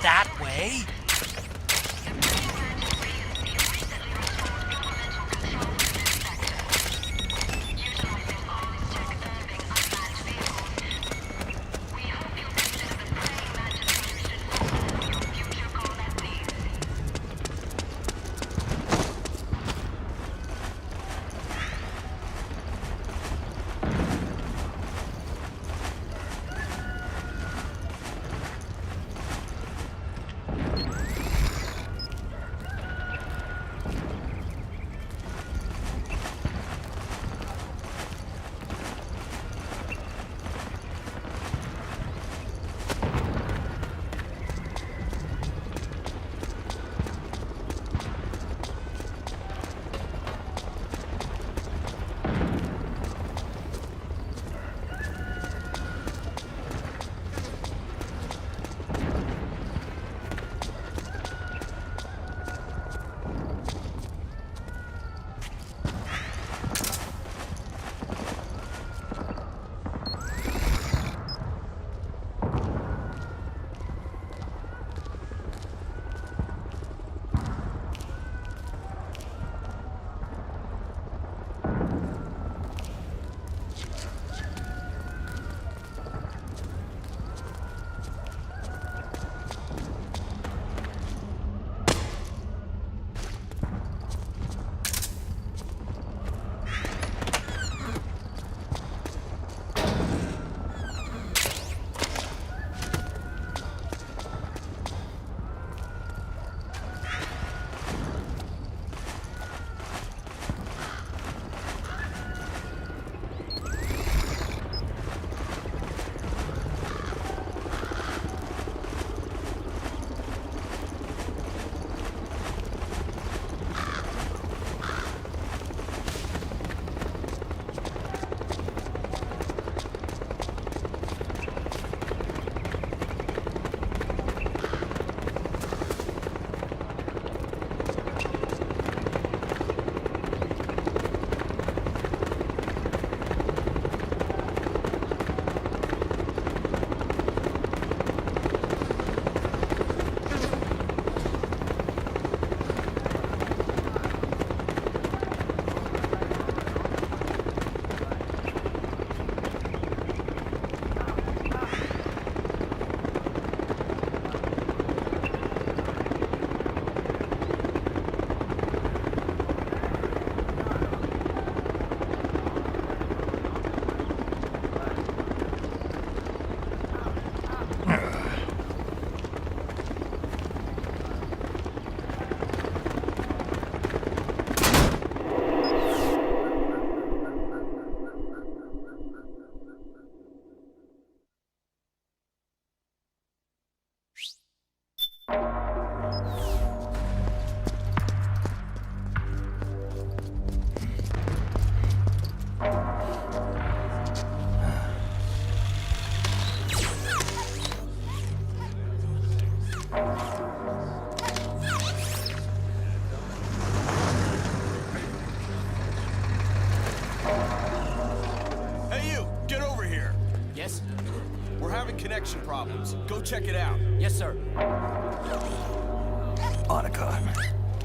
that way? connection problems. Go check it out. Yes, sir. Otacon,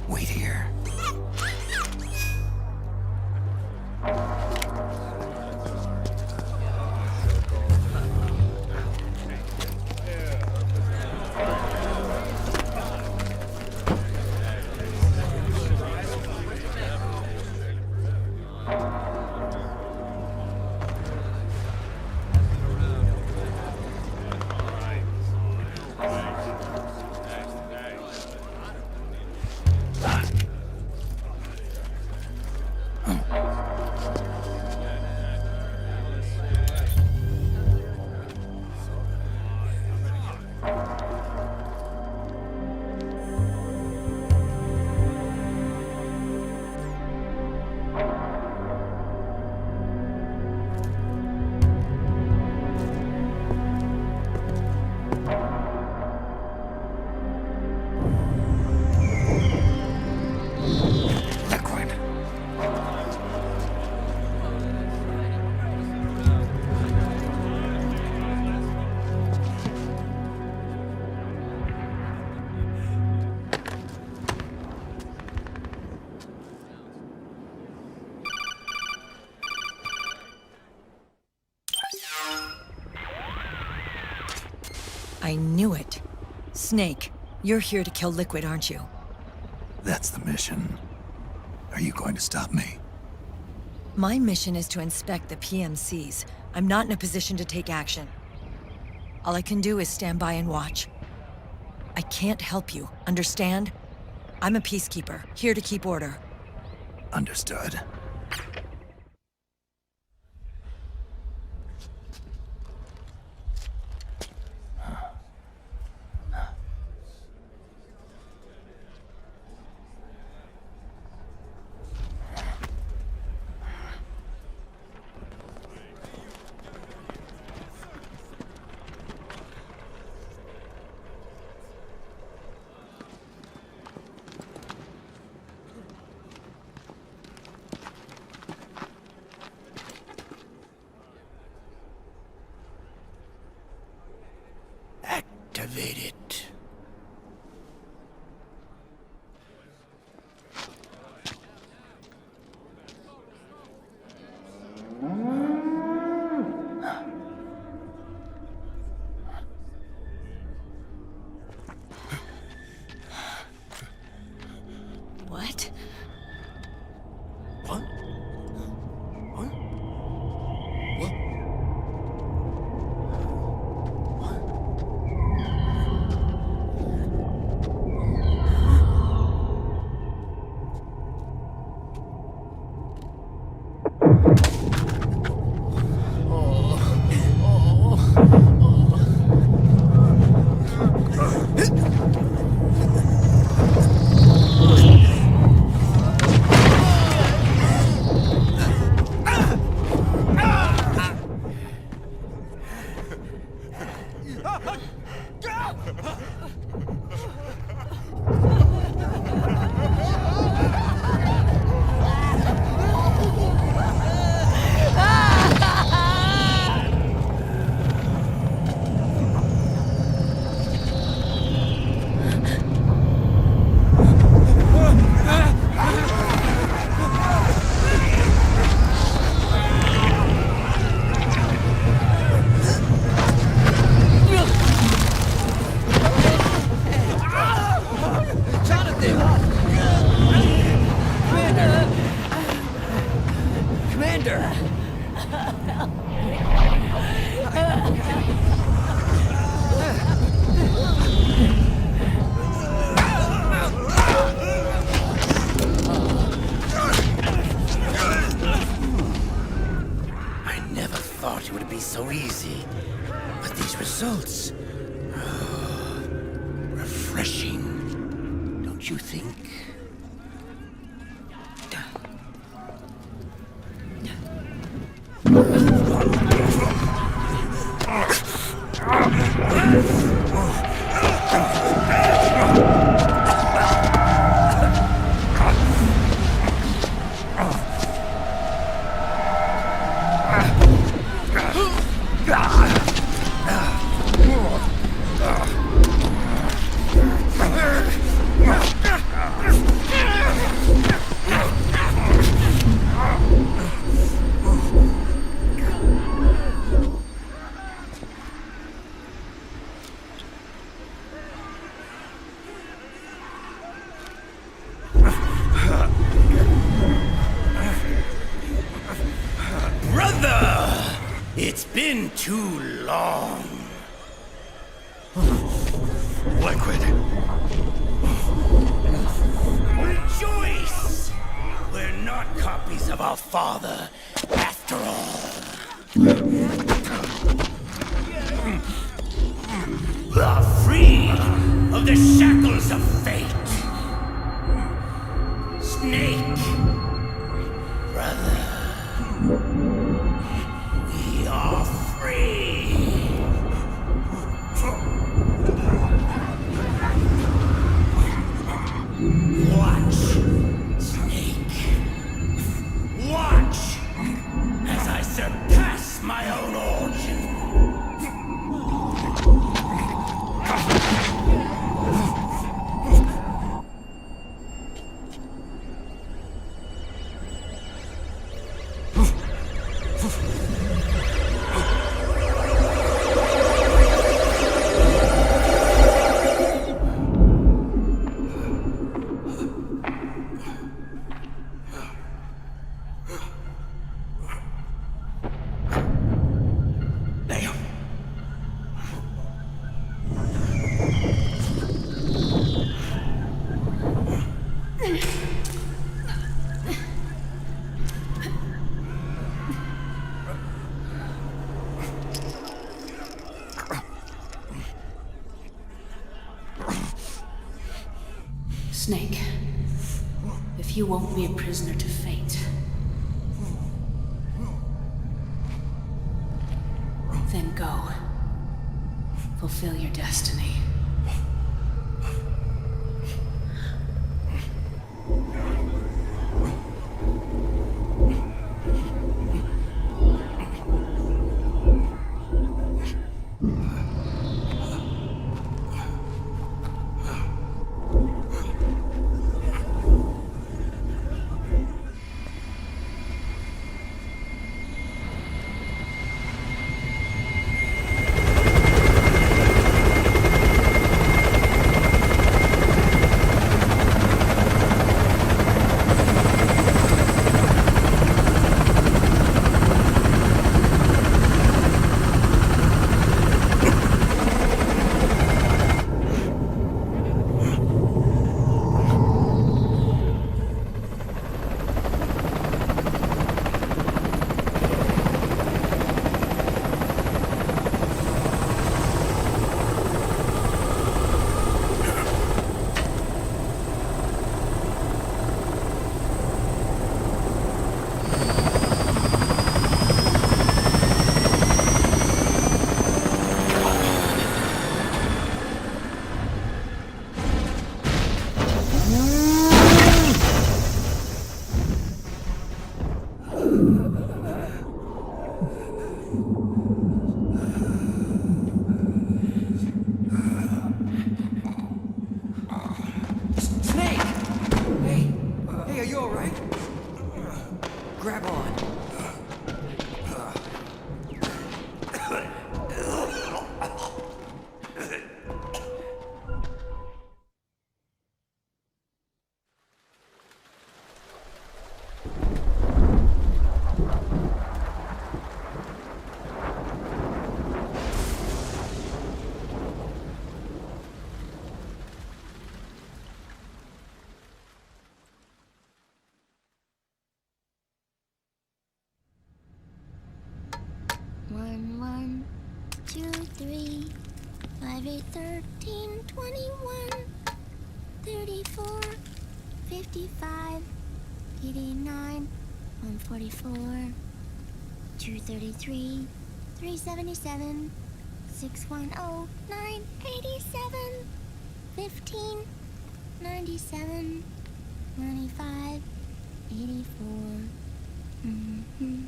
wait here. I knew it. Snake, you're here to kill Liquid, aren't you? That's the mission. Are you going to stop me? My mission is to inspect the PMCs. I'm not in a position to take action. All I can do is stand by and watch. I can't help you, understand? I'm a peacekeeper, here to keep order. Understood. Activate it. What? What? What? What? So easy. But these results... refreshing. Don't you think? It's been too long. Liquid. Rejoice! We're not copies of our father, after all. Are freed of the shackles of fate. Snake, brother. We are free! Watch, Snake. Watch as I surpass my own origin. Snake, if you won't be a prisoner to fate, then go. Fulfill your destiny. Snake! Hey, are you alright? Grab on. One, one, 2, 3, 5, 8, 13, 21, 34, 55, 89, 144, 233, 377, 610, 987, 15, 97, 95, 84. Mm-hmm.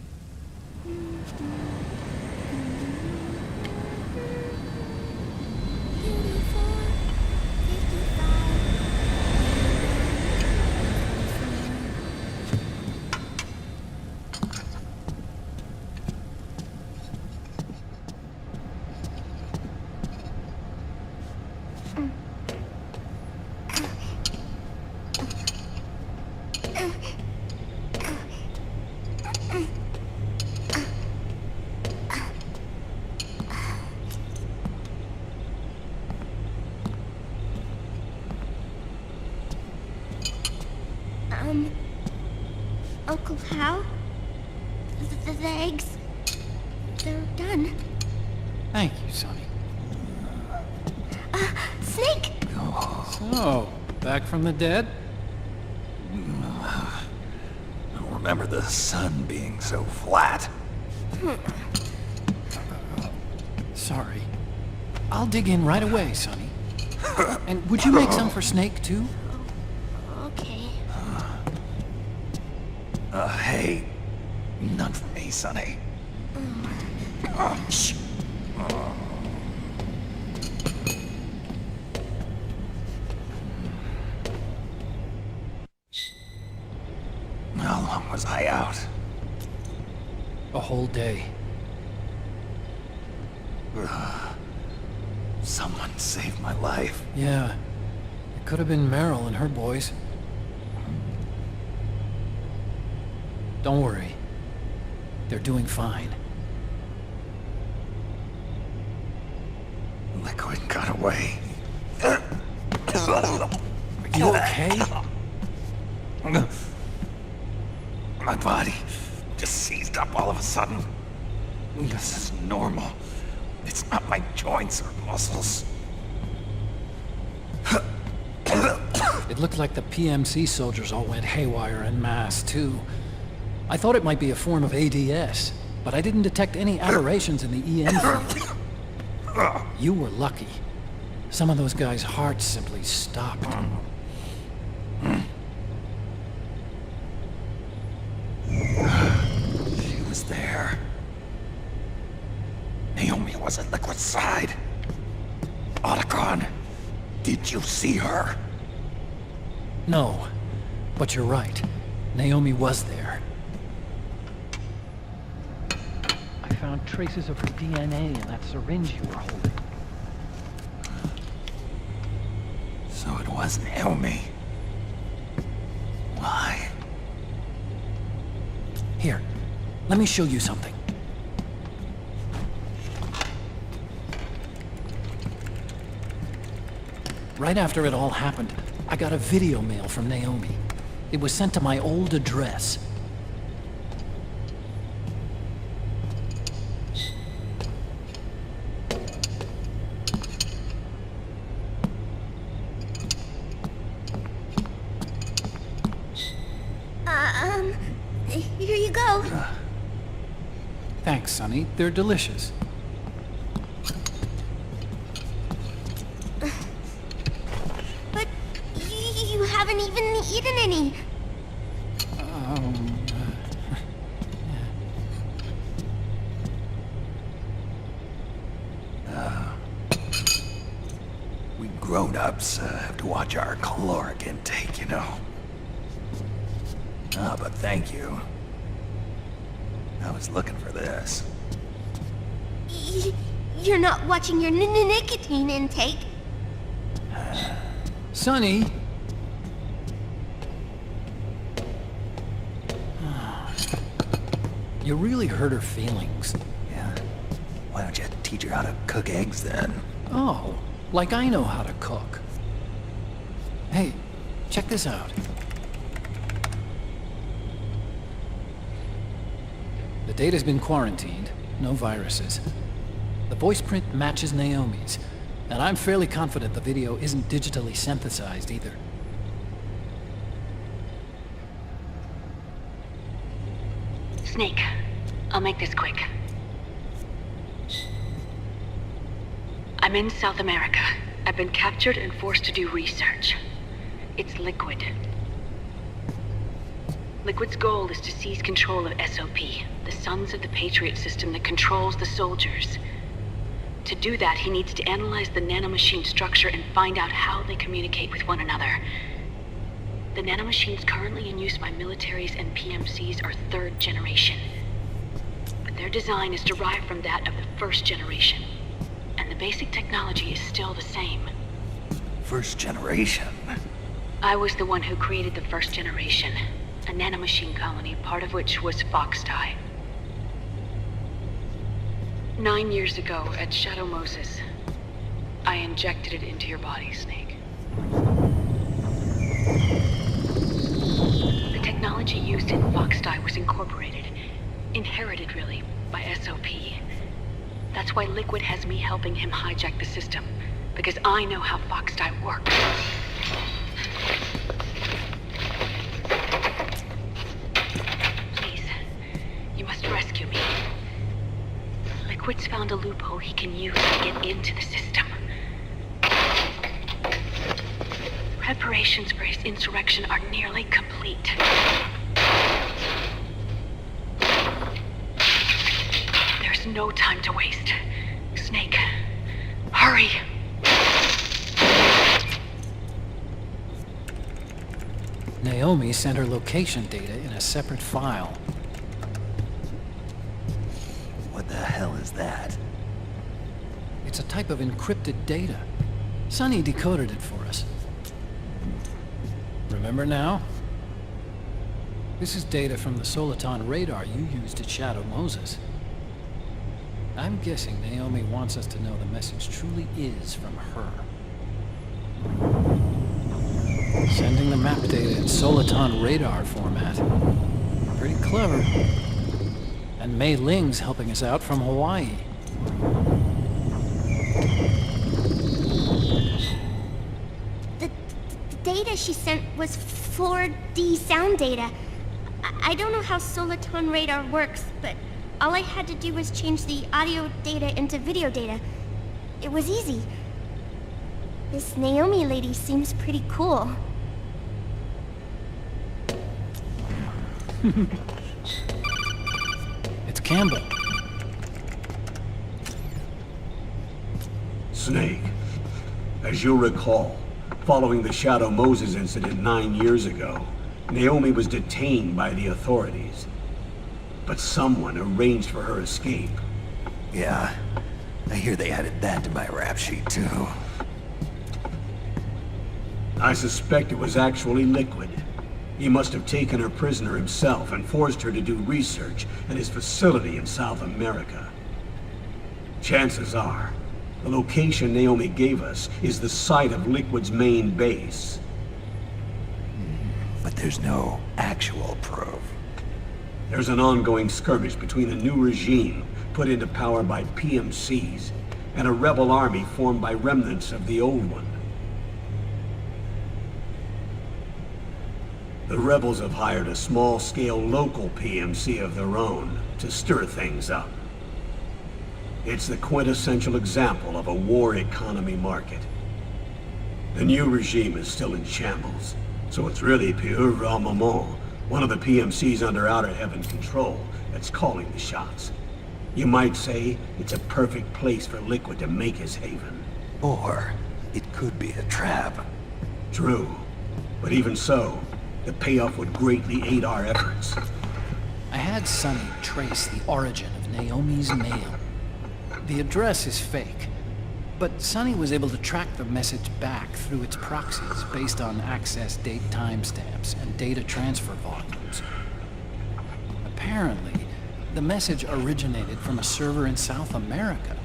Uncle Hal? The eggs? They're done. Thank you, Sonny. Snake! So, back from the dead? I don't remember the sun being so flat. Sorry. I'll dig in right away, Sonny. And would you make some for Snake, too? Okay. Hey, none for me, Sonny. Shh. How long was I out? A whole day. Someone saved my life. Yeah. It could have been Meryl and her boys. Don't worry. They're doing fine. Liquid got away. Are you okay? My body just seized up all of a sudden. This is normal. It's not my joints or muscles. It looked like the PMC soldiers all went haywire en masse, too. I thought it might be a form of ADS, but I didn't detect any aberrations in the EN field. You were lucky. Some of those guys' hearts simply stopped. She was there. Naomi was at Liquid's side. Otacon, did you see her? No, but you're right. Naomi was there. I found traces of her DNA in that syringe you were holding. So it was Naomi. Why? Here, let me show you something. Right after it all happened, I got a video mail from Naomi. It was sent to my old address. Here you go. Thanks, Sonny. They're delicious. But you haven't even eaten any. We grown-ups have to watch our caloric intake, you know. Ah, but thank you. I was looking for this. You're not watching your nicotine intake. Sonny! You really hurt her feelings. Yeah. Why don't you teach her how to cook eggs then? Oh, like I know how to cook. Hey, check this out. The data's been quarantined, no viruses. The voice print matches Naomi's, and I'm fairly confident the video isn't digitally synthesized either. Snake, I'll make this quick. I'm in South America. I've been captured and forced to do research. It's Liquid. Liquid's goal is to seize control of SOP, the Sons of the Patriot system that controls the soldiers. To do that, he needs to analyze the nanomachine structure and find out how they communicate with one another. The nanomachines currently in use by militaries and PMCs are third generation. But their design is derived from that of the first generation. And the basic technology is still the same. First generation? I was the one who created the first generation. A nanomachine colony, part of which was Foxdie. 9 years ago, at Shadow Moses, I injected it into your body, Snake. The technology used in Foxdie was incorporated, inherited really, by SOP. That's why Liquid has me helping him hijack the system, because I know how Foxdie works. Please, you must rescue me. Liquid's found a loophole he can use to get into the system. Preparations for his insurrection are nearly complete. There's no time to waste. Snake, hurry! Naomi sent her location data in a separate file. What the hell is that? It's a type of encrypted data. Sonny decoded it for us. Remember now? This is data from the Soliton radar you used at Shadow Moses. I'm guessing Naomi wants us to know the message truly is from her. Sending the map data in Soliton radar format. Pretty clever. And Mei Ling's helping us out from Hawaii. The data she sent was 4D sound data. I don't know how Soliton radar works, but all I had to do was change the audio data into video data. It was easy. This Naomi lady seems pretty cool. It's Campbell. Snake, as you'll recall, following the Shadow Moses incident 9 years ago, Naomi was detained by the authorities. But someone arranged for her escape. Yeah, I hear they added that to my rap sheet, too. I suspect it was actually Liquid. He must have taken her prisoner himself and forced her to do research at his facility in South America. Chances are, the location Naomi gave us is the site of Liquid's main base. But there's no actual proof. There's an ongoing skirmish between a new regime put into power by PMCs and a rebel army formed by remnants of the old one. The rebels have hired a small-scale local PMC of their own to stir things up. It's the quintessential example of a war economy market. The new regime is still in shambles, so it's really Pure Maman, one of the PMCs under Outer Heaven control, that's calling the shots. You might say it's a perfect place for Liquid to make his haven. Or it could be a trap. True, but even so, the payoff would greatly aid our efforts. I had Sonny trace the origin of Naomi's mail. The address is fake, but Sonny was able to track the message back through its proxies based on access date timestamps and data transfer volumes. Apparently, the message originated from a server in South America.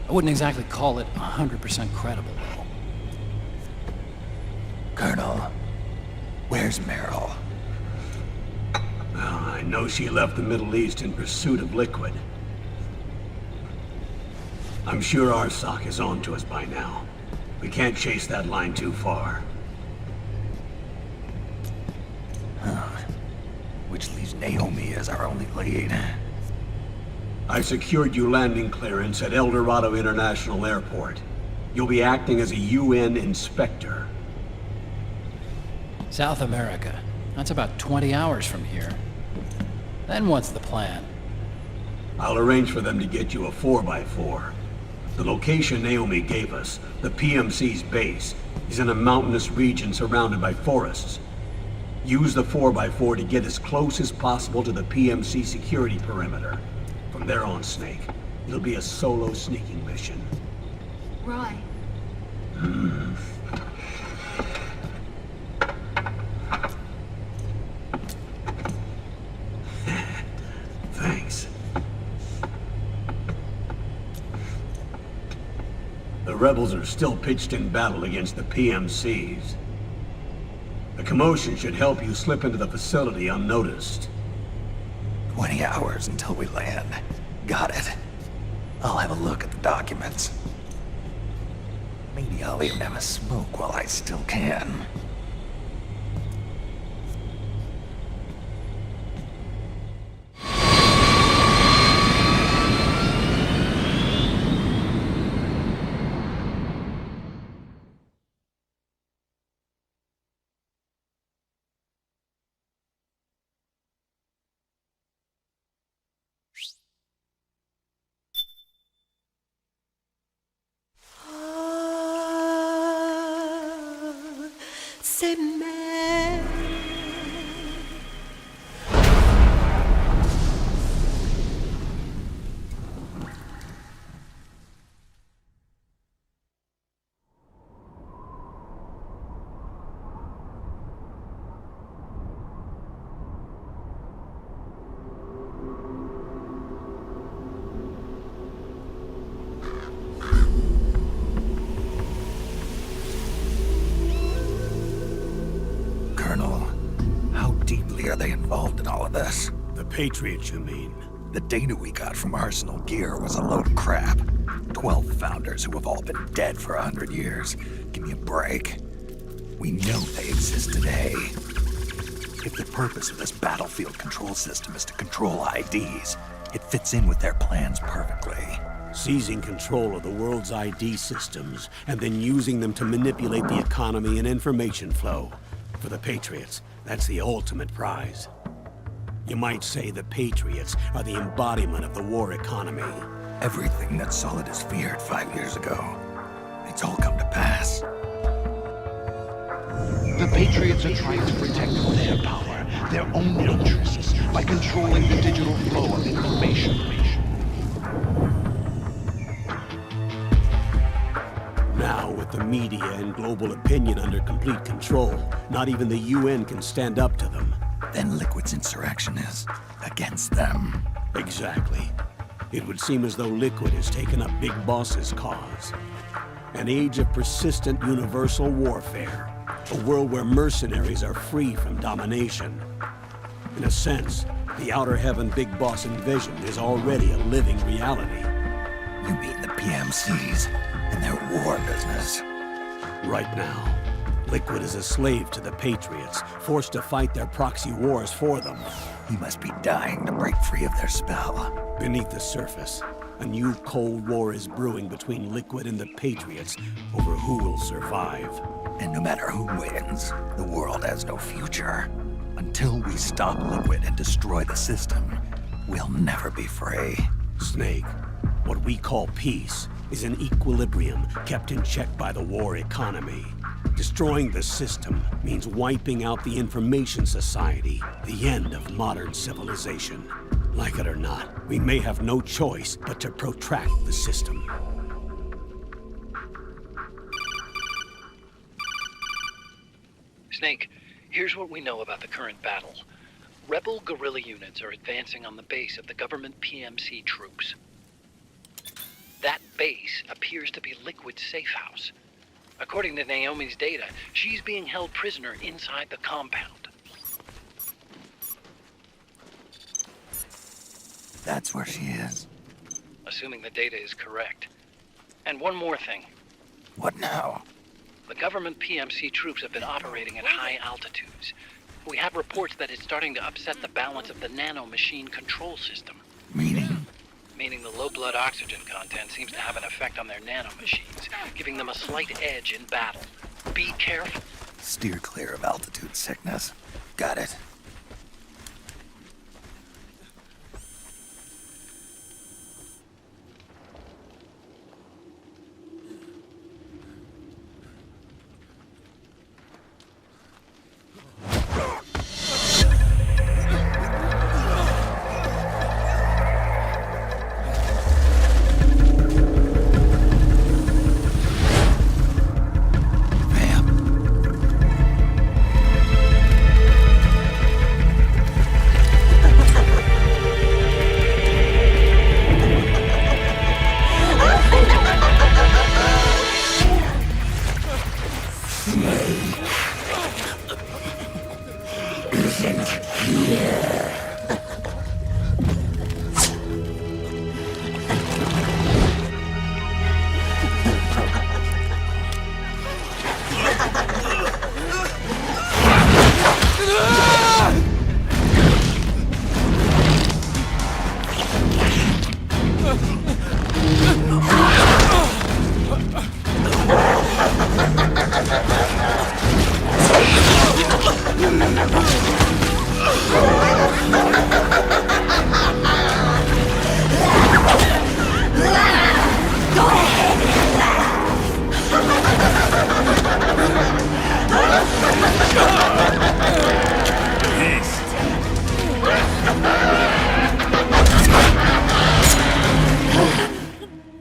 I wouldn't exactly call it 100% credible, though. Colonel, where's Meryl? Well, I know she left the Middle East in pursuit of Liquid. I'm sure Arsak is on to us by now. We can't chase that line too far. Which leaves Naomi as our only lead. I've secured you landing clearance at El Dorado International Airport. You'll be acting as a UN inspector. South America. That's about 20 hours from here. Then what's the plan? I'll arrange for them to get you a 4x4. The location Naomi gave us, the PMC's base, is in a mountainous region surrounded by forests. Use the 4x4 to get as close as possible to the PMC security perimeter. From there on, Snake, it'll be a solo sneaking mission. Roy. Thanks. The rebels are still pitched in battle against the PMCs. The commotion should help you slip into the facility unnoticed. 20 hours until we land. Got it. I'll have a look at the documents. Maybe I'll even have a smoke while I still can. Are they involved in all of this? The Patriots, you mean? The data we got from Arsenal Gear was a load of crap. 12 founders who have all been dead for 100 years. Give me a break. We know they exist today. If the purpose of this battlefield control system is to control IDs, it fits in with their plans perfectly. Seizing control of the world's ID systems and then using them to manipulate the economy and information flow. For the Patriots, that's the ultimate prize. You might say the Patriots are the embodiment of the war economy. Everything that Solidus feared 5 years ago, it's all come to pass. The Patriots are trying to protect their power, their own interests, by controlling the digital flow of information. Now, with the media and global opinion under complete control, not even the UN can stand up to them. Then Liquid's insurrection is against them. Exactly. It would seem as though Liquid has taken up Big Boss's cause. An age of persistent universal warfare. A world where mercenaries are free from domination. In a sense, the Outer Heaven Big Boss envisioned is already a living reality. You mean the PMCs and their war business? Right now, Liquid is a slave to the Patriots, forced to fight their proxy wars for them. He must be dying to break free of their spell. Beneath the surface, a new Cold War is brewing between Liquid and the Patriots over who will survive. And no matter who wins, the world has no future. Until we stop Liquid and destroy the system, we'll never be free. Snake, what we call peace is an equilibrium kept in check by the war economy. Destroying the system means wiping out the information society, the end of modern civilization. Like it or not, we may have no choice but to protract the system. Snake, here's what we know about the current battle. Rebel guerrilla units are advancing on the base of the government PMC troops. That base appears to be Liquid's safe house. According to Naomi's data, she's being held prisoner inside the compound. That's where she is. Assuming the data is correct. And one more thing. What now? The government PMC troops have been operating at high altitudes. We have reports that it's starting to upset the balance of the nano-machine control system. Meaning? Meaning the low blood oxygen content seems to have an effect on their nano-machines, giving them a slight edge in battle. Be careful. Steer clear of altitude sickness. Got it.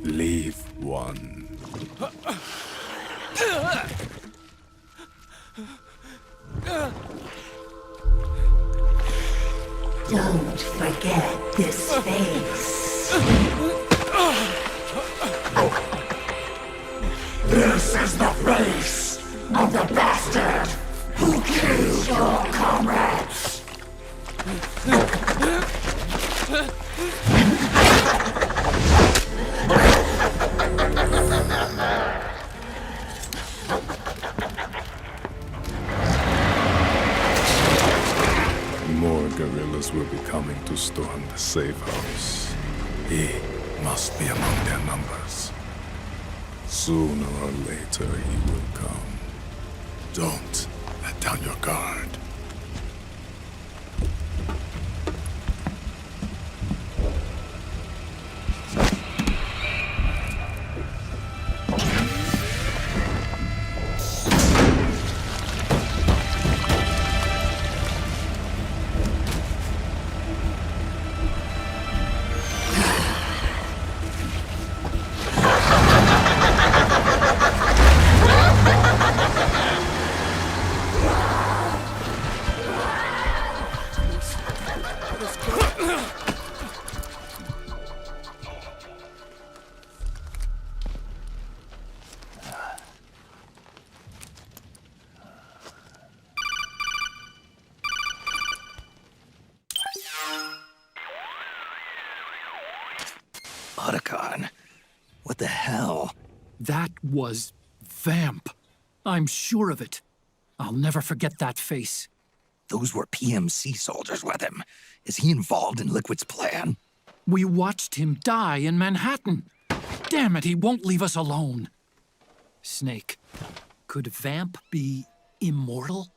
Leave one. Don't forget this face. This is the face of the bastard who killed your comrades. guerrillas will be coming to storm the safe house. He must be among their numbers. Sooner or later he will come. Don't let down your guard. Otacon, what the hell? That was Vamp. I'm sure of it. I'll never forget that face. Those were PMC soldiers with him. Is he involved in Liquid's plan? We watched him die in Manhattan. Damn it, he won't leave us alone. Snake, could Vamp be immortal?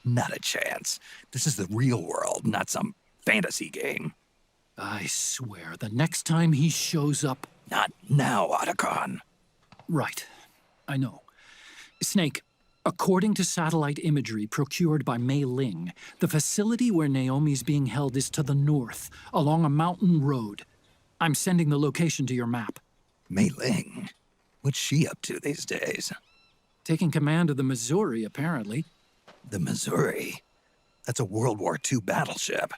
Not a chance. This is the real world, not some fantasy game. I swear, the next time he shows up... Not now, Otacon. Right. I know. Snake, according to satellite imagery procured by Mei Ling, the facility where Naomi's being held is to the north, along a mountain road. I'm sending the location to your map. Mei Ling? What's she up to these days? Taking command of the Missouri, apparently. The Missouri? That's a World War II battleship.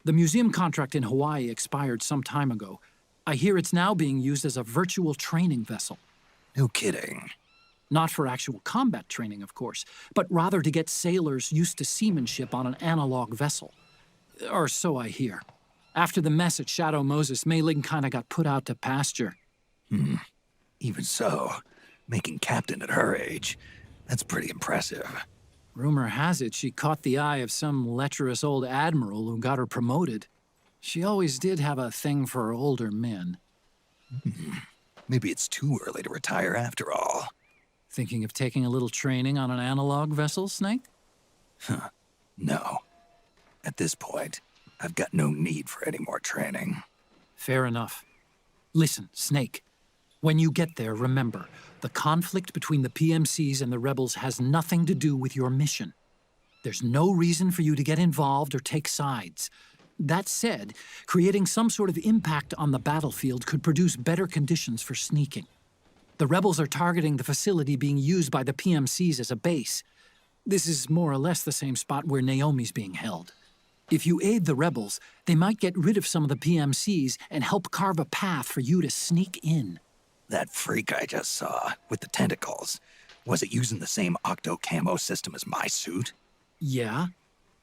The museum contract in Hawaii expired some time ago. I hear it's now being used as a virtual training vessel. No kidding. Not for actual combat training, of course, but rather to get sailors used to seamanship on an analog vessel. Or so I hear. After the mess at Shadow Moses, Mei Ling kinda got put out to pasture. Even so, making captain at her age, that's pretty impressive. Rumor has it she caught the eye of some lecherous old admiral who got her promoted. She always did have a thing for older men. Maybe it's too early to retire after all. Thinking of taking a little training on an analog vessel, Snake? No. At this point, I've got no need for any more training. Fair enough. Listen, Snake. When you get there, remember, the conflict between the PMCs and the rebels has nothing to do with your mission. There's no reason for you to get involved or take sides. That said, creating some sort of impact on the battlefield could produce better conditions for sneaking. The rebels are targeting the facility being used by the PMCs as a base. This is more or less the same spot where Naomi's being held. If you aid the rebels, they might get rid of some of the PMCs and help carve a path for you to sneak in. That freak I just saw, with the tentacles, was it using the same octo-camo system as my suit? Yeah?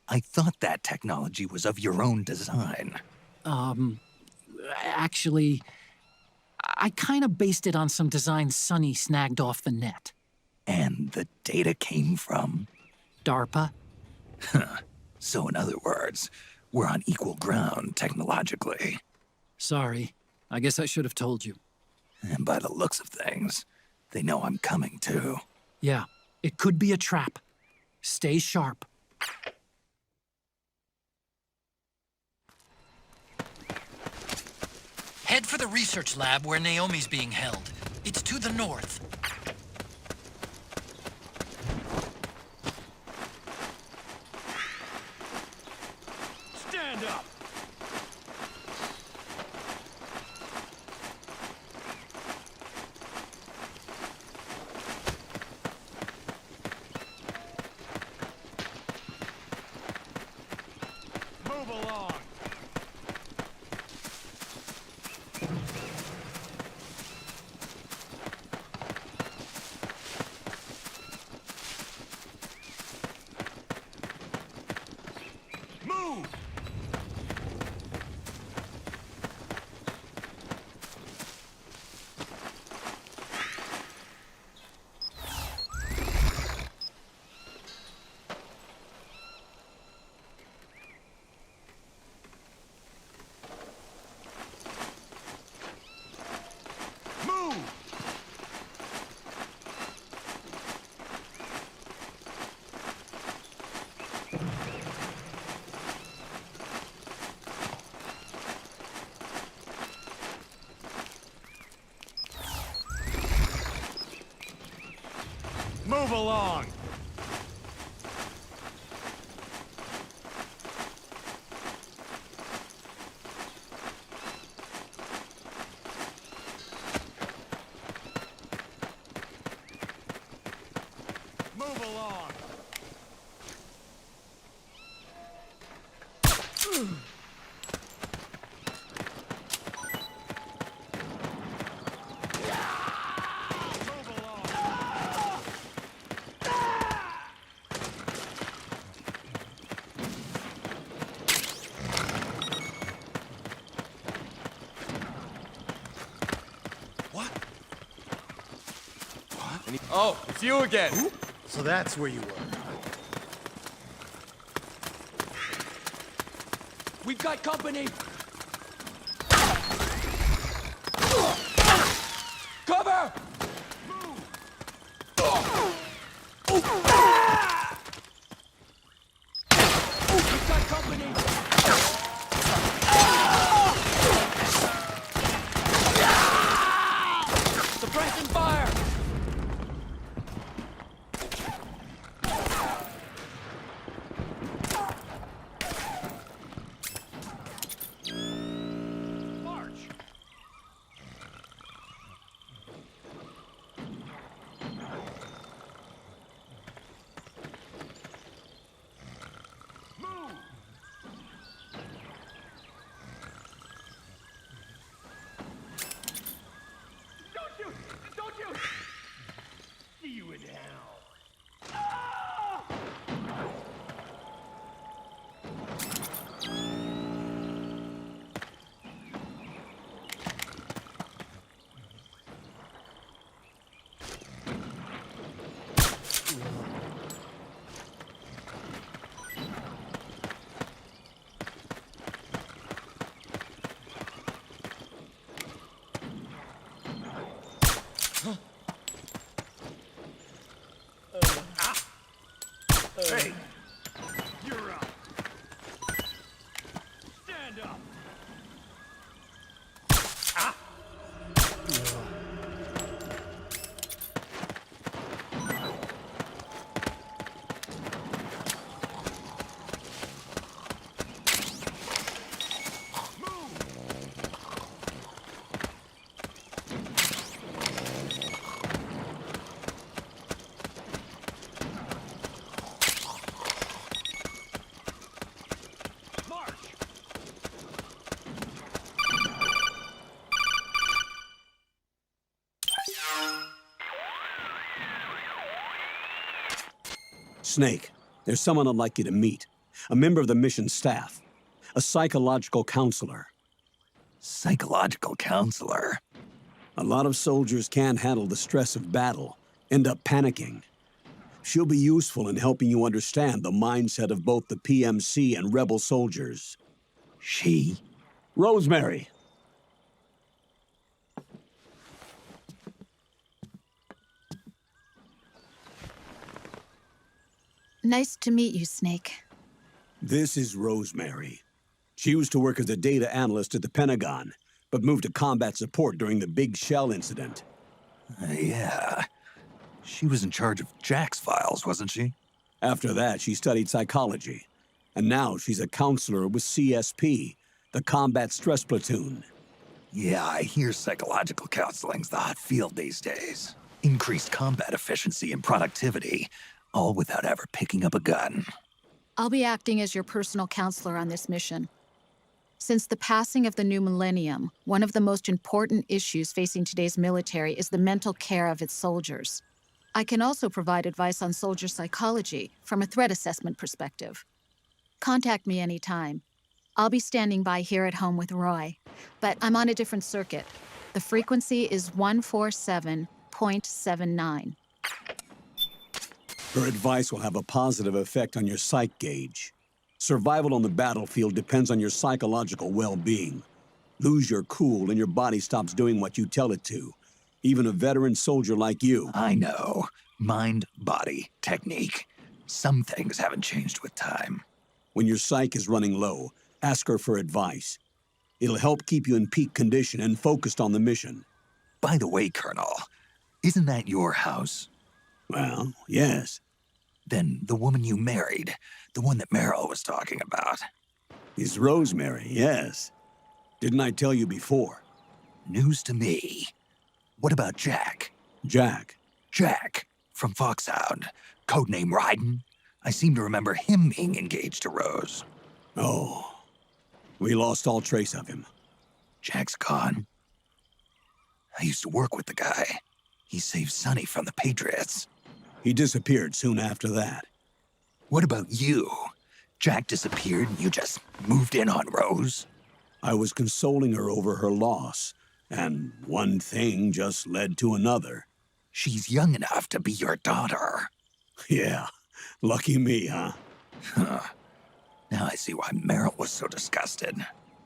I thought that technology was of your own design. Actually, I kinda based it on some designs Sonny snagged off the net. And the data came from? DARPA. So in other words, we're on equal ground technologically. Sorry. I guess I should have told you. And by the looks of things, they know I'm coming too. Yeah, it could be a trap. Stay sharp. Head for the research lab where Naomi's being held. It's to the north. Stand up! Move along! Move! along! Move along! Oh, it's you again. So that's where you were. We've got company! Cover! We've got company! Suppressing fire! Hey! You're up! Stand up! Snake, there's someone I'd like you to meet. A member of the mission staff. A psychological counselor. Psychological counselor? A lot of soldiers can't handle the stress of battle, end up panicking. She'll be useful in helping you understand the mindset of both the PMC and rebel soldiers. She? Rosemary. Nice to meet you, Snake. This is Rosemary. She used to work as a data analyst at the Pentagon, but moved to combat support during the Big Shell incident. Yeah. She was in charge of Jack's files, wasn't she? After that, she studied psychology. And now she's a counselor with CSP, the Combat Stress Platoon. Yeah, I hear psychological counseling's the hot field these days. Increased combat efficiency and productivity, all without ever picking up a gun. I'll be acting as your personal counselor on this mission. Since the passing of the new millennium, one of the most important issues facing today's military is the mental care of its soldiers. I can also provide advice on soldier psychology from a threat assessment perspective. Contact me anytime. I'll be standing by here at home with Roy, but I'm on a different circuit. The frequency is 147.79. Her advice will have a positive effect on your psych gauge. Survival on the battlefield depends on your psychological well-being. Lose your cool and your body stops doing what you tell it to. Even a veteran soldier like you. I know. Mind, body, technique. Some things haven't changed with time. When your psyche is running low, ask her for advice. It'll help keep you in peak condition and focused on the mission. By the way, Colonel, isn't that your house? Well, yes. Then the woman you married, the one that Meryl was talking about. Is Rosemary, yes. Didn't I tell you before? News to me. What about Jack? Jack? Jack, from Foxhound. Codename Ryden. I seem to remember him being engaged to Rose. Oh. We lost all trace of him. Jack's gone. I used to work with the guy. He saved Sonny from the Patriots. He disappeared soon after that. What about you? Jack disappeared and you just moved in on Rose? I was consoling her over her loss, and one thing just led to another. She's young enough to be your daughter. Yeah, lucky me, huh? Now I see why Meryl was so disgusted.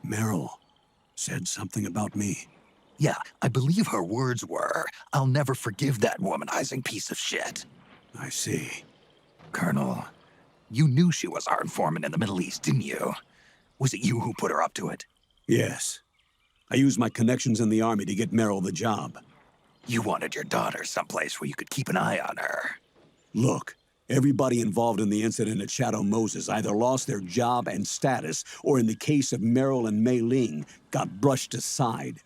Meryl said something about me. Yeah, I believe her words were, "I'll never forgive that womanizing piece of shit." I see. Colonel, you knew she was our informant in the Middle East, didn't you? Was it you who put her up to it? Yes. I used my connections in the army to get Meryl the job. You wanted your daughter someplace where you could keep an eye on her. Look, everybody involved in the incident at Shadow Moses either lost their job and status, or in the case of Meryl and Mei Ling, got brushed aside.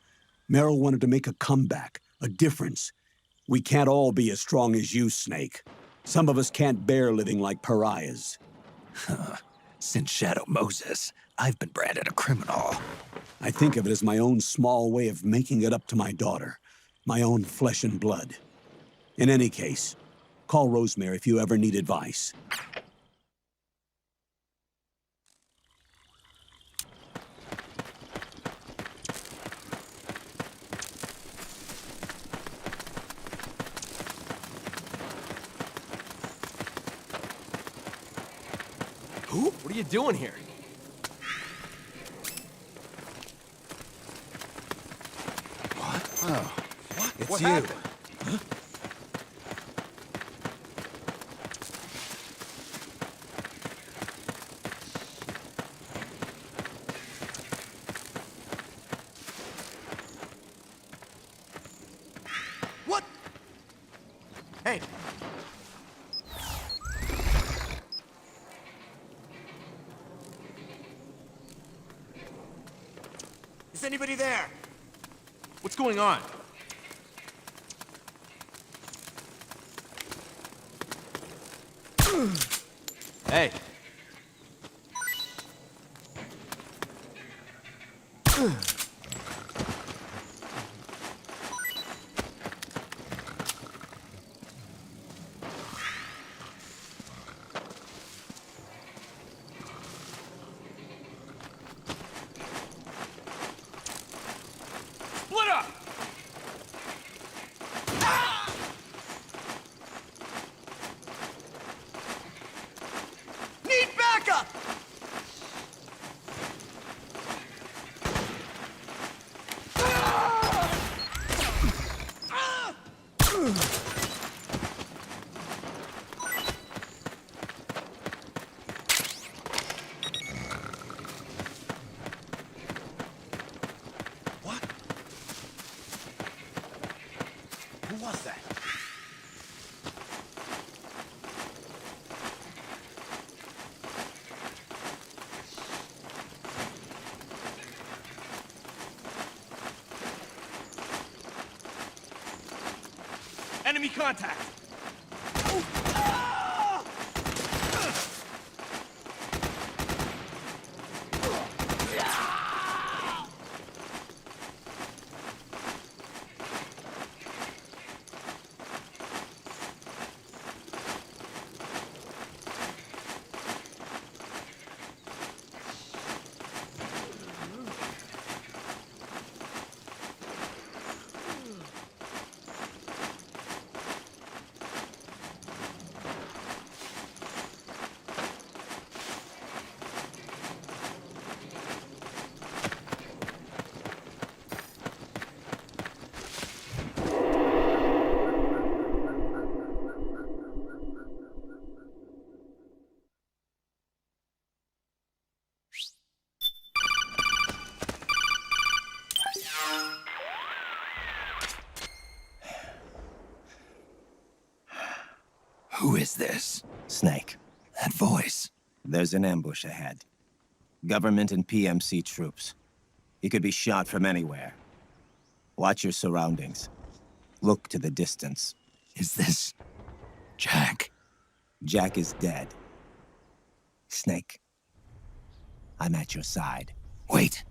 Meryl wanted to make a comeback, a difference. We can't all be as strong as you, Snake. Some of us can't bear living like pariahs. Since Shadow Moses, I've been branded a criminal. I think of it as my own small way of making it up to my daughter. My own flesh and blood. In any case, call Rosemary if you ever need advice. What are you doing here? What? Oh. What? It's What you. happened? Huh? What? Hey. Is anybody there? What's going on? Hey. Split up! Need backup! What? Who was that? Enemy contact! Who is this? Snake. That voice. There's an ambush ahead. Government and PMC troops. He could be shot from anywhere. Watch your surroundings. Look to the distance. Is this... Jack? Jack is dead. Snake. I'm at your side. Wait.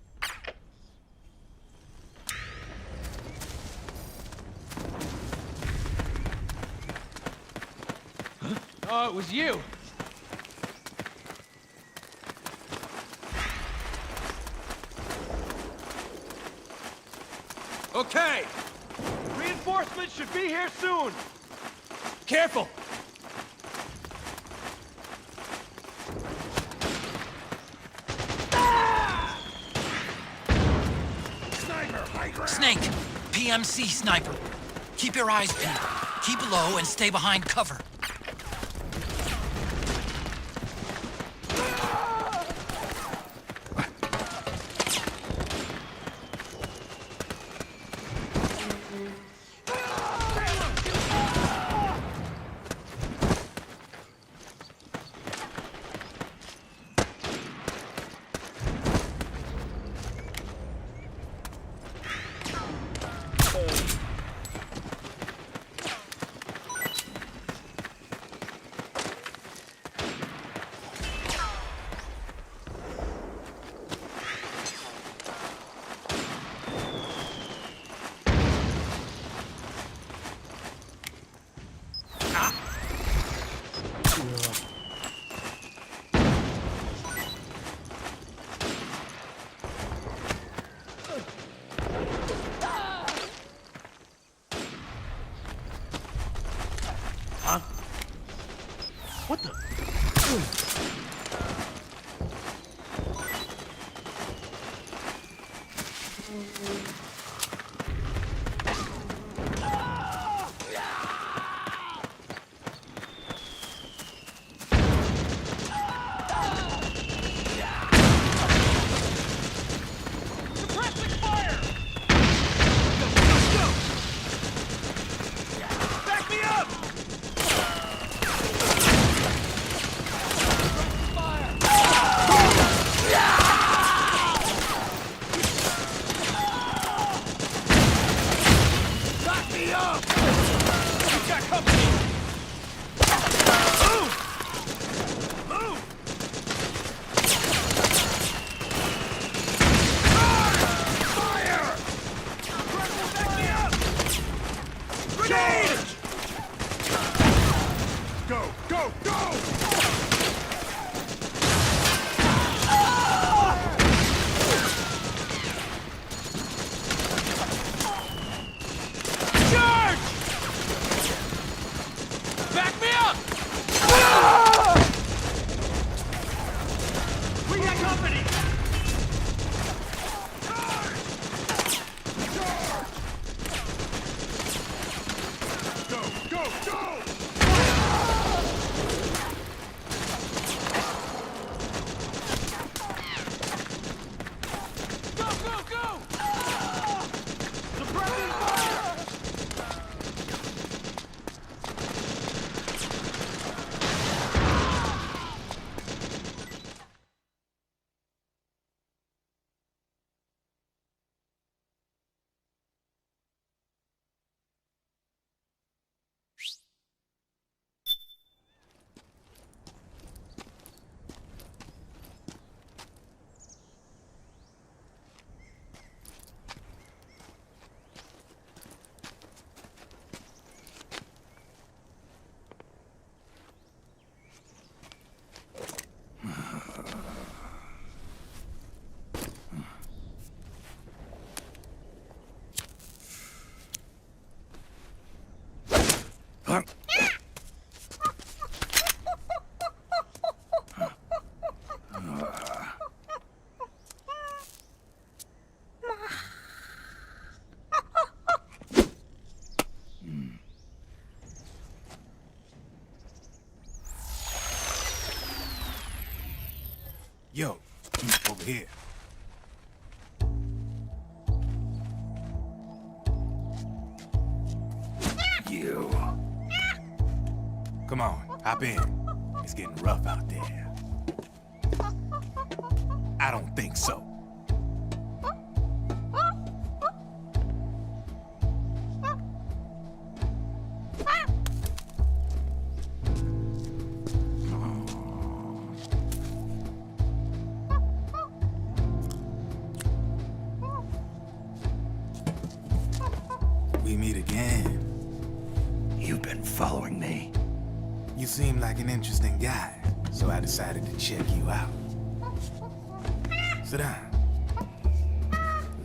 Oh, it was you. Okay. Reinforcements should be here soon. Careful. Snake, PMC sniper. Keep your eyes peeled. Keep low and stay behind cover. What the? Yo, over here. You. Come on. Hop in. It's getting rough out there. I don't think so. We meet again. You've been following me. You seem like an interesting guy, so I decided to check you out. Sit down.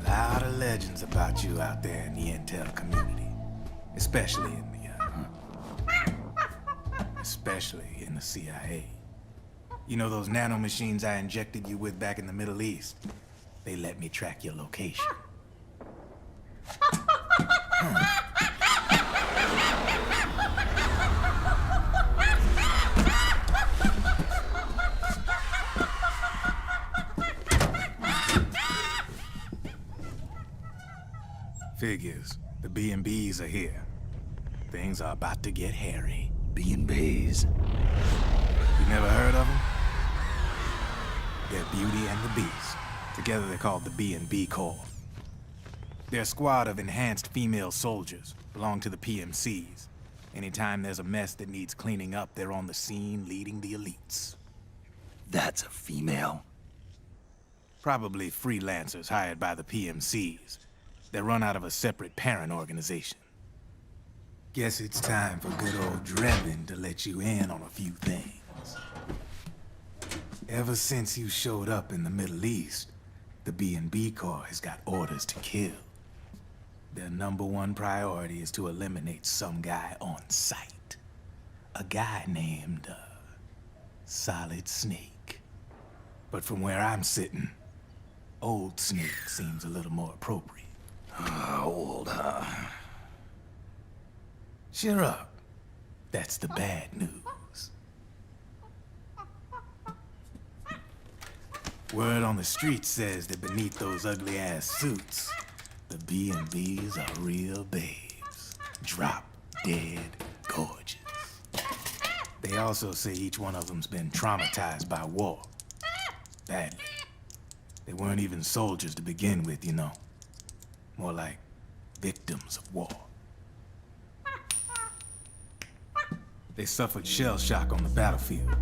A lot of legends about you out there in the intel community, especially in the CIA. You know those nanomachines I injected you with back in the Middle East? They let me track your location. Figures. The B&Bs are here. Things are about to get hairy. B&Bs. You never heard of them? They're Beauty and the Beast. Together they're called the B&B Corps. They're a squad of enhanced female soldiers, belong to the PMCs. Anytime there's a mess that needs cleaning up, they're on the scene leading the elites. That's a female? Probably freelancers hired by the PMCs. They're run out of a separate parent organization. Guess it's time for good old Drebin to let you in on a few things. Ever since you showed up in the Middle East, the B&B Corps has got orders to kill. Their #1 priority is to eliminate some guy on sight. A guy named, Solid Snake. But from where I'm sitting, Old Snake seems a little more appropriate. Old, huh? Cheer up. That's the bad news. Word on the street says that beneath those ugly-ass suits, the B&Bs are real babes. Drop dead gorgeous. They also say each one of them's been traumatized by war. Badly. They weren't even soldiers to begin with, you know. More like victims of war. They suffered shell shock on the battlefield.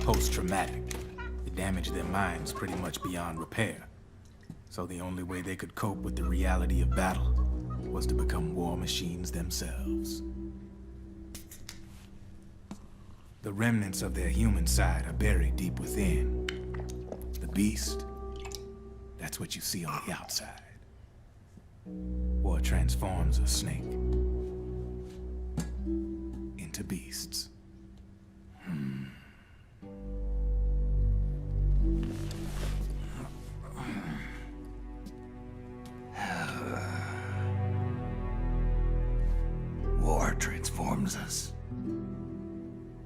Post-traumatic. It damaged their minds pretty much beyond repair. So the only way they could cope with the reality of battle was to become war machines themselves. The remnants of their human side are buried deep within. The beast, that's what you see on the outside. War transforms a snake into beasts. War transforms us.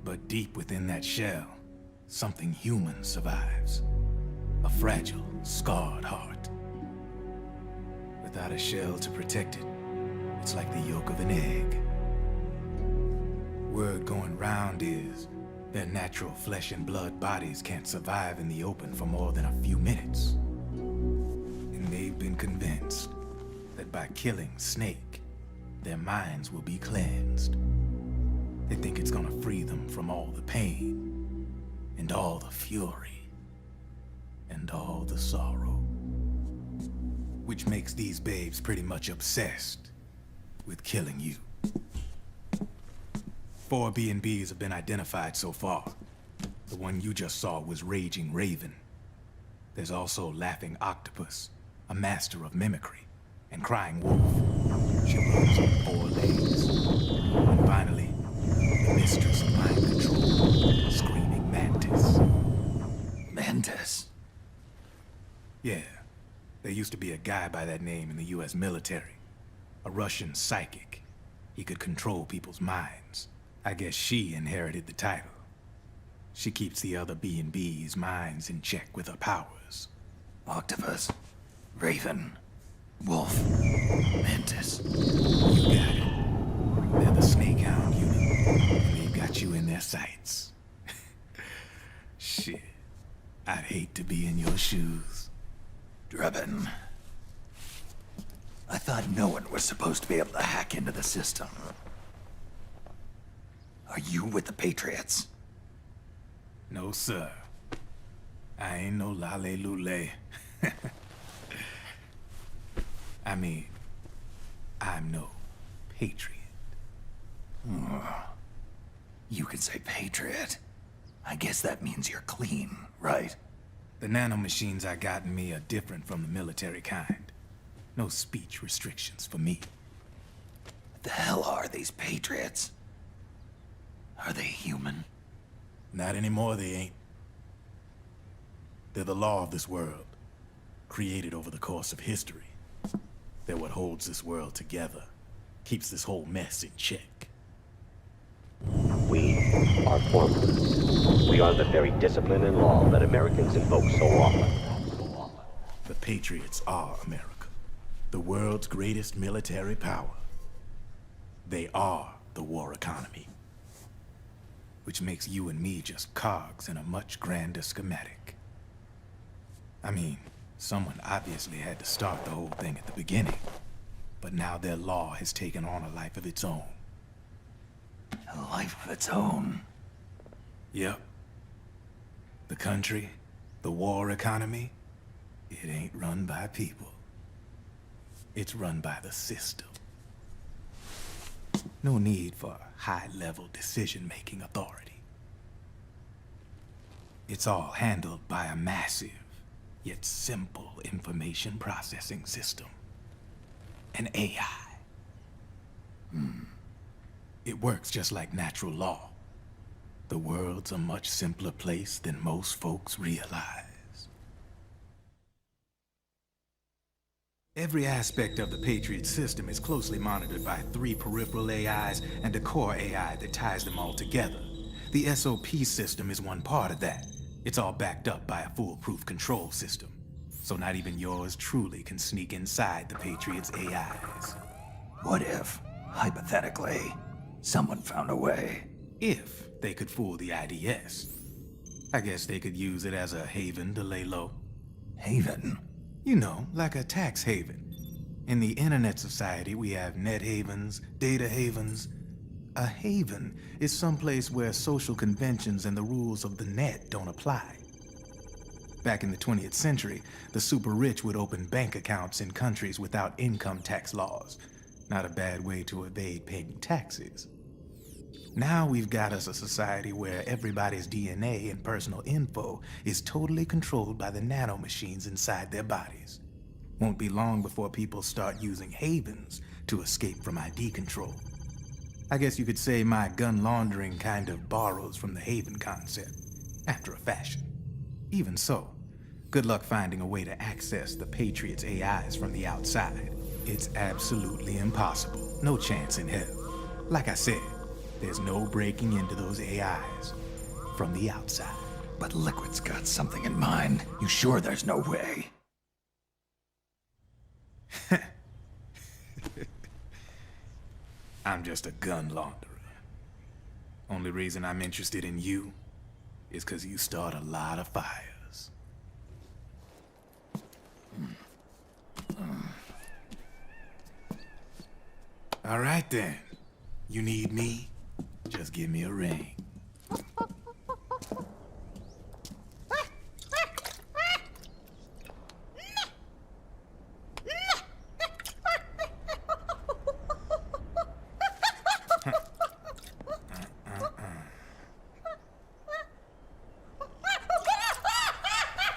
But deep within that shell, something human survives. A fragile, scarred heart. Without a shell to protect it, it's like the yolk of an egg. Word going round is their natural flesh and blood bodies can't survive in the open for more than a few minutes. And they've been convinced that by killing Snake, their minds will be cleansed. They think it's gonna free them from all the pain, and all the fury, and all the sorrow. Which makes these babes pretty much obsessed with killing you. 4 B&Bs have been identified so far. The one you just saw was Raging Raven. There's also Laughing Octopus, a master of mimicry, and Crying Wolf. She runs on 4 legs. And finally, the mistress of mind control, Screaming Mantis. Mantis? Yeah. There used to be a guy by that name in the US military. A Russian psychic. He could control people's minds. I guess she inherited the title. She keeps the other B&B's minds in check with her powers. Octopus. Raven. Wolf. Mantis. You got it. They're the Snakehound unit. And they've got got you in their sights. Shit. I'd hate to be in your shoes. Drebin. I thought no one was supposed to be able to hack into the system. Are you with the Patriots? No, sir. I ain't no lale-lule. I mean, I'm no patriot. You can say patriot. I guess that means you're clean, right? The nanomachines I got in me are different from the military kind. No speech restrictions for me. What the hell are these Patriots? Are they human? Not anymore, they ain't. They're the law of this world, created over the course of history. They're what holds this world together, keeps this whole mess in check. We are formalists. We are the very discipline and law that Americans invoke so often. The Patriots are America, the world's greatest military power. They are the war economy, which makes you and me just cogs in a much grander schematic. I mean, someone obviously had to start the whole thing at the beginning, but now their law has taken on a life of its own. A life of its own? Yep. The country, the war economy, it ain't run by people. It's run by the system. No need for high-level decision-making authority. It's all handled by a massive, yet simple information processing system. An AI. It works just like natural law. The world's a much simpler place than most folks realize. Every aspect of the Patriot system is closely monitored by 3 peripheral AIs and a core AI that ties them all together. The SOP system is one part of that. It's all backed up by a foolproof control system. So not even yours truly can sneak inside the Patriots' AIs. What if, hypothetically, someone found a way? If they could fool the IDS. I guess they could use it as a haven to lay low. Haven? You know, like a tax haven. In the internet society, we have net havens, data havens. A haven is someplace where social conventions and the rules of the net don't apply. Back in the 20th century, the super rich would open bank accounts in countries without income tax laws. Not a bad way to evade paying taxes. Now we've got us a society where everybody's DNA and personal info is totally controlled by the nanomachines inside their bodies. Won't be long before people start using havens to escape from ID control. I guess you could say my gun laundering kind of borrows from the haven concept, after a fashion. Even so, good luck finding a way to access the Patriots' AIs from the outside. It's absolutely impossible. No chance in hell. Like I said, there's no breaking into those AIs from the outside. But Liquid's got something in mind. You sure there's no way? I'm just a gun launderer. Only reason I'm interested in you is because you start a lot of fires. All right then. You need me? Just give me a ring.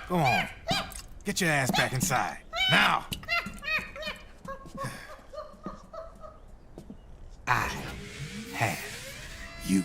Go on. Get your ass back inside. Now! I have you.